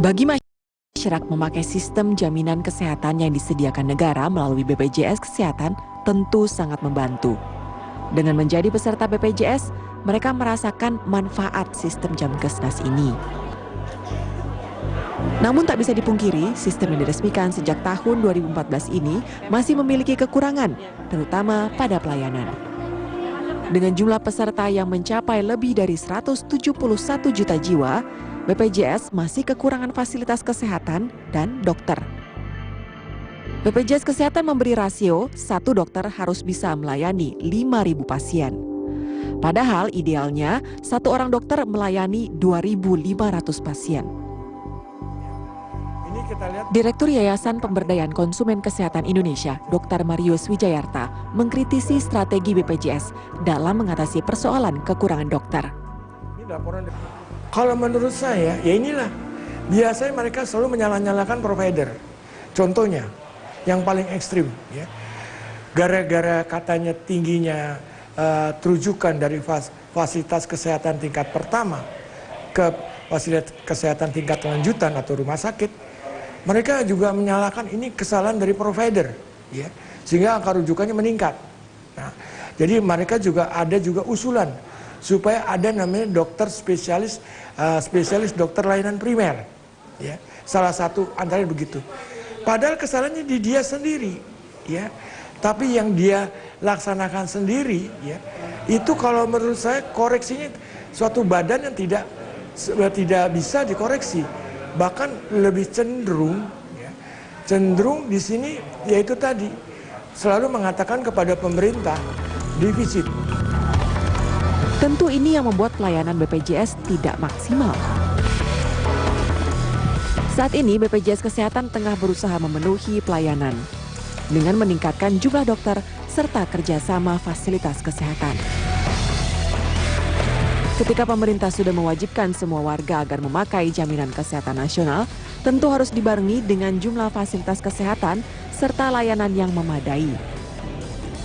Bagi masyarakat memakai sistem jaminan kesehatan yang disediakan negara melalui BPJS Kesehatan tentu sangat membantu. Dengan menjadi peserta BPJS, mereka merasakan manfaat sistem Jamkesnas ini. Namun tak bisa dipungkiri, sistem yang diresmikan sejak tahun 2014 ini masih memiliki kekurangan, terutama pada pelayanan. Dengan jumlah peserta yang mencapai lebih dari 171 juta jiwa, BPJS masih kekurangan fasilitas kesehatan dan dokter. BPJS Kesehatan memberi rasio, satu dokter harus bisa melayani 5.000 pasien. Padahal idealnya, satu orang dokter melayani 2.500 pasien. Direktur Yayasan Pemberdayaan Konsumen Kesehatan Indonesia, Dr. Marius Wijayarta, mengkritisi strategi BPJS dalam mengatasi persoalan kekurangan dokter. Kalau menurut saya, ya inilah. Biasanya mereka selalu menyalahkan provider. Contohnya, yang paling ekstrim, ya. Gara-gara katanya tingginya terujukan dari fasilitas kesehatan tingkat pertama ke fasilitas kesehatan tingkat lanjutan atau rumah sakit, mereka juga menyalahkan ini kesalahan dari provider, ya, sehingga angka rujukannya meningkat. Nah, jadi mereka juga ada usulan supaya ada namanya dokter spesialis dokter layanan primer, ya, salah satu antaranya begitu. Padahal kesalahannya di dia sendiri, ya, tapi yang dia laksanakan sendiri, ya, itu kalau menurut saya koreksinya suatu badan yang tidak bisa dikoreksi, bahkan lebih cenderung, ya, cenderung di sini yaitu tadi selalu mengatakan kepada pemerintah defisit. Tentu ini yang membuat pelayanan BPJS tidak maksimal. Saat ini BPJS Kesehatan tengah berusaha memenuhi pelayanan dengan meningkatkan jumlah dokter serta kerjasama fasilitas kesehatan. Ketika pemerintah sudah mewajibkan semua warga agar memakai jaminan kesehatan nasional, tentu harus dibarengi dengan jumlah fasilitas kesehatan serta layanan yang memadai.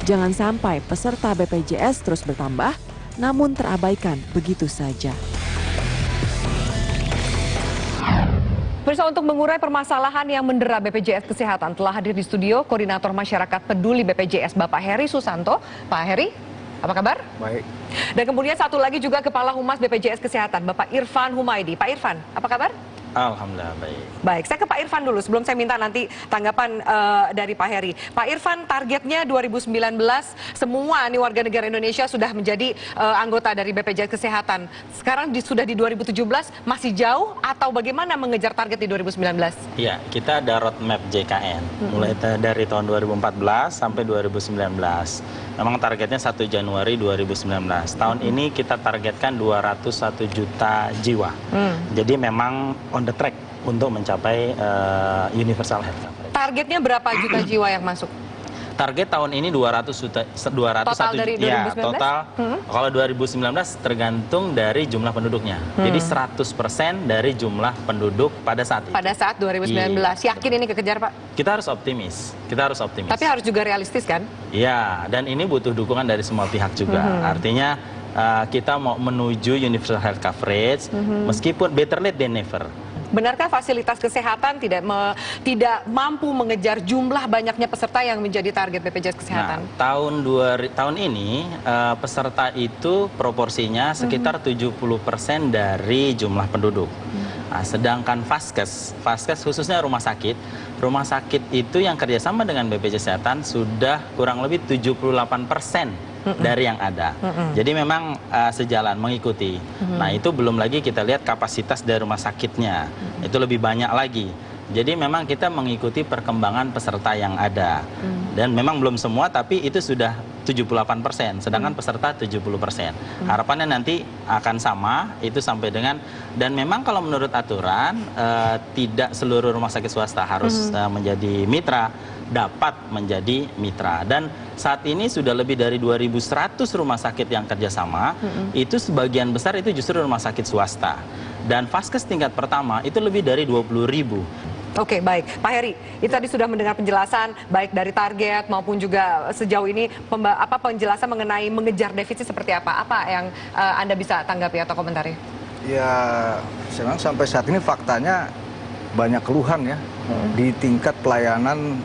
Jangan sampai peserta BPJS terus bertambah, namun terabaikan begitu saja. Pemirsa, untuk mengurai permasalahan yang mendera BPJS Kesehatan telah hadir di studio Koordinator Masyarakat Peduli BPJS Bapak Heri Susanto. Pak Heri, apa kabar? Baik. Dan kemudian satu lagi juga Kepala Humas BPJS Kesehatan Bapak Irfan Humaydi. Pak Irfan, apa kabar? Alhamdulillah baik. Baik, saya ke Pak Irfan dulu sebelum saya minta nanti tanggapan dari Pak Heri. Pak Irfan, targetnya 2019 semua nih warga negara Indonesia sudah menjadi anggota dari BPJS Kesehatan. Sekarang sudah di 2017, masih jauh atau bagaimana mengejar target di 2019? Iya, kita ada roadmap JKN mulai dari tahun 2014 sampai 2019. Memang targetnya 1 Januari 2019. Tahun ini kita targetkan 201 juta jiwa. Jadi memang on the track untuk mencapai universal health coverage. Targetnya berapa juta jiwa yang masuk? Target tahun ini 200 juta, Total dari 2019? Ya, total. Kalau 2019 tergantung dari jumlah penduduknya. Jadi 100% dari jumlah penduduk pada saat itu. Pada saat 2019. Yakin ini kekejar, Pak? Kita harus optimis. Tapi harus juga realistis kan? Iya, dan ini butuh dukungan dari semua pihak juga. Artinya kita mau menuju universal health coverage, meskipun better late than never. Benarkah fasilitas kesehatan tidak mampu mengejar jumlah banyaknya peserta yang menjadi target BPJS Kesehatan? Nah, tahun ini peserta itu proporsinya sekitar 70% dari jumlah penduduk. Nah, sedangkan Vaskes khususnya rumah sakit itu yang kerjasama dengan BPJS Kesehatan sudah kurang lebih 78% dari yang ada. Jadi memang sejalan mengikuti. Nah, itu belum lagi kita lihat kapasitas dari rumah sakitnya. Itu lebih banyak lagi. Jadi memang kita mengikuti perkembangan peserta yang ada. Dan memang belum semua, tapi itu sudah 78%, sedangkan peserta 70%. Harapannya nanti akan sama, itu sampai dengan, dan memang kalau menurut aturan, tidak seluruh rumah sakit swasta harus menjadi mitra, dapat menjadi mitra. Dan saat ini sudah lebih dari 2.100 rumah sakit yang kerjasama, itu sebagian besar itu justru rumah sakit swasta. Dan Vaskes tingkat pertama itu lebih dari 20.000. Oke, baik. Pak Heri, itu tadi sudah mendengar penjelasan baik dari target maupun juga sejauh ini penjelasan mengenai mengejar defisit seperti apa. Apa yang Anda bisa tanggapi atau komentari? Ya, memang sampai saat ini faktanya banyak keluhan ya di tingkat pelayanan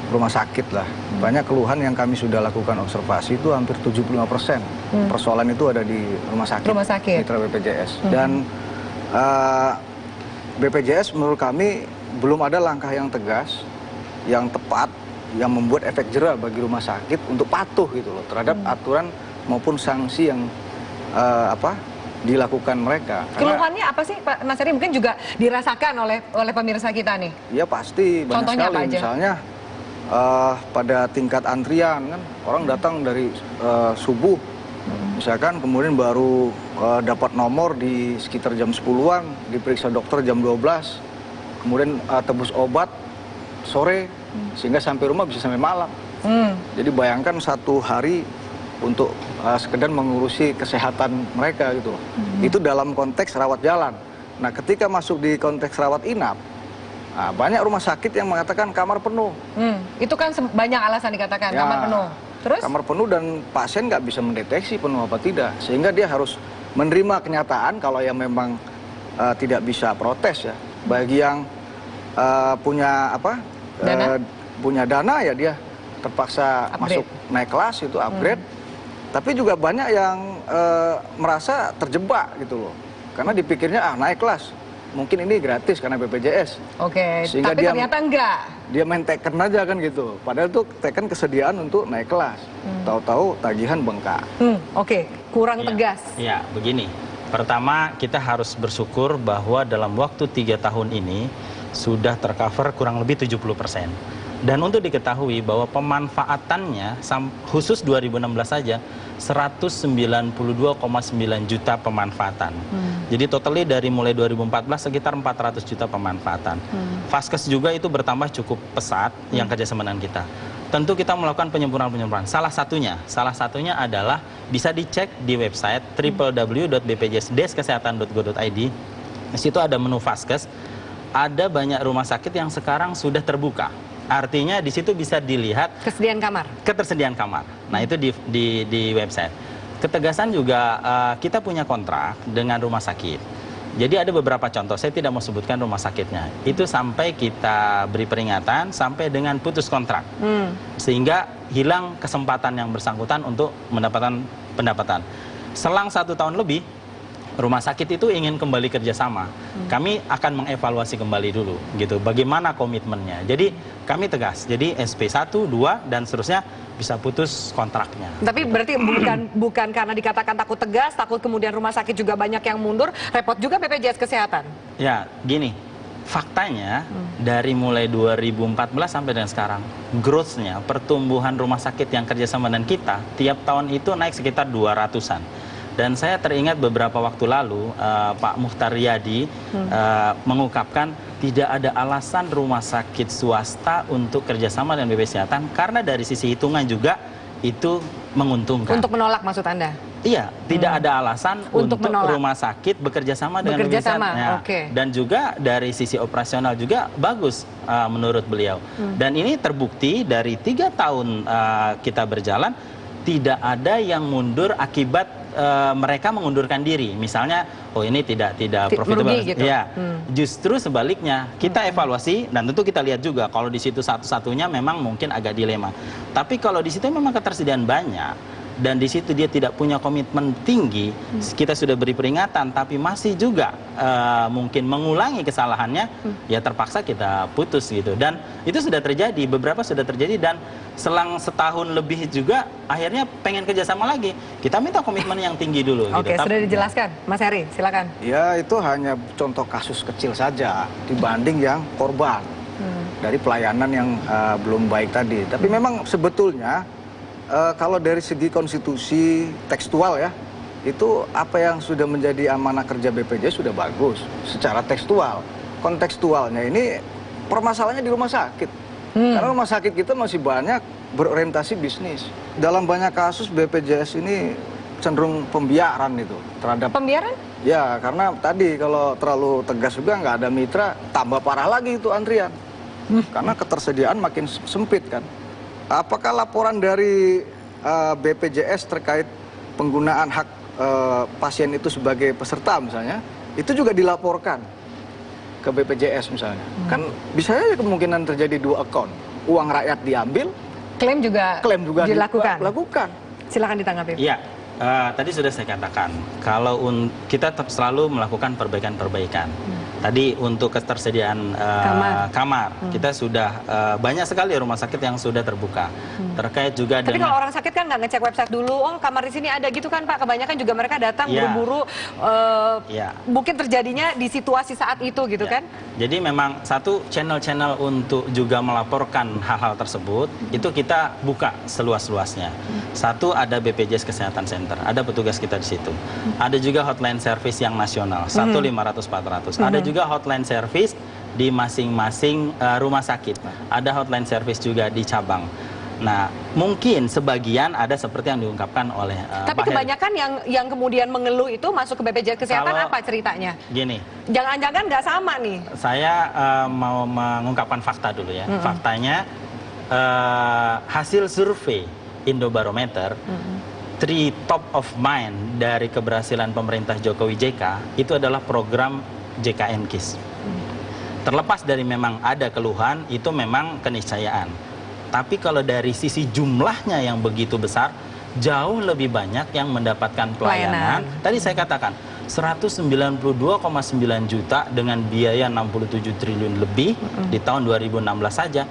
rumah sakit lah. Banyak keluhan yang kami sudah lakukan observasi itu hampir 75%. Persoalan itu ada di rumah sakit. Mitra BPJS. Dan BPJS menurut kami belum ada langkah yang tegas, yang tepat, yang membuat efek jera bagi rumah sakit untuk patuh gitu loh terhadap aturan maupun sanksi yang dilakukan mereka. Keluhannya apa sih Pak Nasari? Mungkin juga dirasakan oleh pemirsa kita nih. Ya pasti banyak Contohnya sekali. apa aja? Misalnya pada tingkat antrian kan orang datang dari subuh, misalkan kemudian baru dapat nomor di sekitar jam 10-an, diperiksa dokter jam 12, kemudian tebus obat sore, sehingga sampai rumah bisa sampai malam. Jadi bayangkan satu hari untuk sekedar mengurusi kesehatan mereka gitu loh. Itu dalam konteks rawat jalan. Nah ketika masuk di konteks rawat inap, banyak rumah sakit yang mengatakan kamar penuh. Itu kan banyak alasan dikatakan Ya, kamar penuh. Terus? Kamar penuh dan pasien nggak bisa mendeteksi penuh apa tidak. Sehingga dia harus menerima kenyataan kalau yang memang tidak bisa protes ya. Bagi yang punya punya dana ya dia terpaksa masuk naik kelas itu upgrade. Tapi juga banyak yang merasa terjebak gitu loh. Karena dipikirnya naik kelas. Mungkin ini gratis karena BPJS. Oke, Sehingga tapi dia, ternyata enggak. Dia main Tekken aja kan gitu. Padahal tuh Tekken kesediaan untuk naik kelas. Tahu-tahu tagihan bengkak. Oke, kurang tegas. Ya, begini. Pertama, kita harus bersyukur bahwa dalam waktu 3 tahun ini sudah tercover kurang lebih 70%. Dan untuk diketahui bahwa pemanfaatannya khusus 2016 saja 192,9 juta pemanfaatan. Jadi totalnya dari mulai 2014 sekitar 400 juta pemanfaatan. Vaskes juga itu bertambah cukup pesat yang kerjasama dengan kita. Tentu kita melakukan penyempurnaan. Salah satunya adalah bisa dicek di website www.bpjsdeskesehatan.go.id. Di situ ada menu Vaskes. Ada banyak rumah sakit yang sekarang sudah terbuka. Artinya di situ bisa dilihat ketersediaan kamar. Nah itu di website. Ketegasan juga kita punya kontrak dengan rumah sakit. Jadi ada beberapa contoh, saya tidak mau sebutkan rumah sakitnya. Itu sampai kita beri peringatan sampai dengan putus kontrak. Sehingga hilang kesempatan yang bersangkutan untuk mendapatkan pendapatan. Selang 1 tahun lebih, rumah sakit itu ingin kembali kerjasama. Kami akan mengevaluasi kembali dulu, gitu. Bagaimana komitmennya? Jadi kami tegas. Jadi SP 1, 2 dan seterusnya bisa putus kontraknya. Tapi gitu. Berarti bukan karena dikatakan takut tegas, takut kemudian rumah sakit juga banyak yang mundur, repot juga BPJS Kesehatan. Ya, gini. Faktanya dari mulai 2014 sampai dengan sekarang, growth-nya, pertumbuhan rumah sakit yang kerjasama dengan kita tiap tahun itu naik sekitar 200-an. Dan saya teringat beberapa waktu lalu Pak Muhtar Riyadi mengungkapkan tidak ada alasan rumah sakit swasta untuk kerjasama dengan BPJS Kesehatan karena dari sisi hitungan juga itu menguntungkan. Untuk menolak maksud Anda? Iya, tidak ada alasan untuk rumah sakit bekerja sama dengan BPJS Kesehatan. Ya. Dan juga dari sisi operasional juga bagus menurut beliau. Dan ini terbukti dari 3 tahun kita berjalan tidak ada yang mundur akibat mereka mengundurkan diri, misalnya, oh ini tidak profitable, gitu. Ya, justru sebaliknya kita evaluasi dan tentu kita lihat juga kalau di situ satu-satunya memang mungkin agak dilema. Tapi kalau di situ memang ketersediaan banyak dan di situ dia tidak punya komitmen tinggi, kita sudah beri peringatan, tapi masih juga mungkin mengulangi kesalahannya, ya terpaksa kita putus gitu. Dan itu sudah terjadi, beberapa sudah terjadi dan selang setahun lebih juga akhirnya pengen kerjasama lagi. Kita minta komitmen yang tinggi dulu. Oke, gitu. Sudah dijelaskan, Mas Heri, silakan. Ya itu hanya contoh kasus kecil saja dibanding yang korban dari pelayanan yang belum baik tadi. Tapi memang sebetulnya kalau dari segi konstitusi tekstual ya, itu apa yang sudah menjadi amanah kerja BPJS sudah bagus secara tekstual. Kontekstualnya ini permasalahannya di rumah sakit. Karena rumah sakit kita masih banyak berorientasi bisnis. Dalam banyak kasus BPJS ini cenderung pembiaran itu terhadap... Pembiaran? Ya, karena tadi kalau terlalu tegas juga nggak ada mitra, tambah parah lagi itu antrian. Karena ketersediaan makin sempit kan. Apakah laporan dari BPJS terkait penggunaan hak pasien itu sebagai peserta misalnya, itu juga dilaporkan ke BPJS misalnya. Kan bisa aja kemungkinan terjadi 2 account. Uang rakyat diambil, Klaim juga dilakukan. Silakan ditanggapi. Iya, tadi sudah saya katakan, kalau kita tetap selalu melakukan perbaikan-perbaikan. Tadi untuk ketersediaan kamar, kita sudah banyak sekali rumah sakit yang sudah terbuka. Terkait juga Tapi dengan... kalau orang sakit kan nggak ngecek website dulu, oh kamar di sini ada gitu kan Pak. Kebanyakan juga mereka datang buru-buru, mungkin terjadinya di situasi saat itu gitu kan. Jadi memang satu channel-channel untuk juga melaporkan hal-hal tersebut, itu kita buka seluas-luasnya. Satu, ada BPJS Kesehatan Center, ada petugas kita di situ. Ada juga hotline service yang nasional, 1-500-400. Ada juga hotline service di masing-masing rumah sakit. Ada hotline service juga di cabang. Nah, mungkin sebagian ada seperti yang diungkapkan oleh Tapi kebanyakan yang kemudian mengeluh itu masuk ke BPJS Kesehatan. Kalau, apa ceritanya? Gini, Jangan-jangan nggak sama nih. saya mau mengungkapkan fakta dulu ya. Faktanya, hasil survei Indobarometer, 3 top of mind dari keberhasilan pemerintah Jokowi JK itu adalah program JKN KIS. Terlepas dari memang ada keluhan, itu memang keniscayaan. Tapi kalau dari sisi jumlahnya yang begitu besar, jauh lebih banyak yang mendapatkan pelayanan. Tadi saya katakan, 192,9 juta dengan biaya 67 triliun lebih di tahun 2016 saja.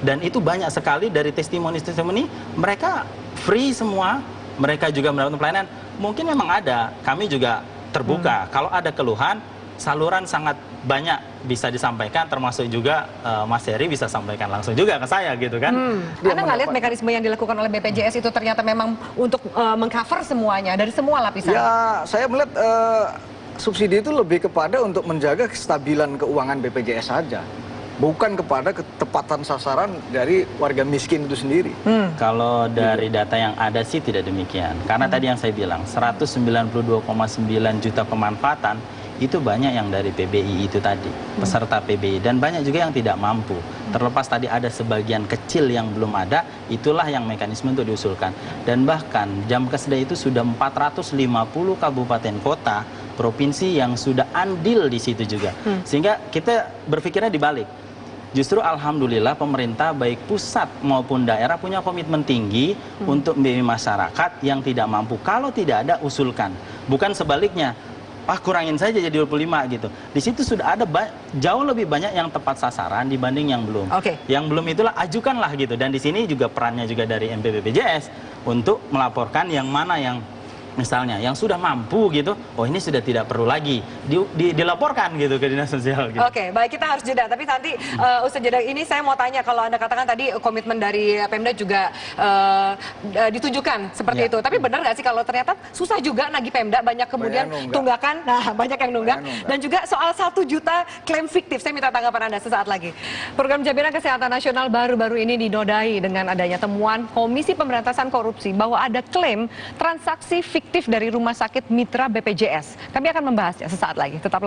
Dan itu banyak sekali dari testimoni-testimoni, mereka free semua, mereka juga mendapatkan pelayanan. Mungkin memang ada, kami juga terbuka. Kalau ada keluhan, saluran sangat banyak bisa disampaikan, termasuk juga Mas Heri bisa sampaikan langsung juga ke saya gitu kan. Anda nggak lihat mekanisme yang dilakukan oleh BPJS itu ternyata memang untuk mengcover semuanya dari semua lapisan? Ya, saya melihat subsidi itu lebih kepada untuk menjaga kestabilan keuangan BPJS saja, bukan kepada ketepatan sasaran dari warga miskin itu sendiri. Kalau dari data yang ada sih tidak demikian. Karena tadi yang saya bilang, 192,9 juta pemanfaatan, itu banyak yang dari PBI itu tadi, peserta PBI, dan banyak juga yang tidak mampu. Terlepas tadi ada sebagian kecil yang belum ada, itulah yang mekanisme untuk diusulkan. Dan bahkan Jamkesda itu sudah 450 kabupaten kota, provinsi yang sudah andil di situ juga. Sehingga kita berpikirnya dibalik. Justru alhamdulillah pemerintah baik pusat maupun daerah punya komitmen tinggi untuk membimbing masyarakat yang tidak mampu. Kalau tidak ada, usulkan. Bukan sebaliknya, kurangin saja jadi 25 gitu. Di situ sudah ada jauh lebih banyak yang tepat sasaran dibanding yang belum. Yang belum itulah ajukanlah gitu. Dan di sini juga perannya juga dari MPBPJS untuk melaporkan yang mana yang misalnya yang sudah mampu gitu, oh ini sudah tidak perlu lagi dilaporkan gitu ke dinas sosial gitu. Oke, baik, kita harus jeda, tapi nanti usai jeda ini saya mau tanya, kalau Anda katakan tadi komitmen dari Pemda juga ditunjukkan seperti itu, tapi benar nggak sih kalau ternyata susah juga nagih Pemda, banyak kemudian tunggakan, banyak yang nunggak, dan juga soal 1 juta klaim fiktif. Saya minta tanggapan Anda sesaat lagi. Program Jaminan Kesehatan Nasional baru-baru ini dinodai dengan adanya temuan Komisi Pemberantasan Korupsi bahwa ada klaim transaksi fiktif dari rumah sakit mitra BPJS. Kami akan membahasnya sesaat lagi. Tetap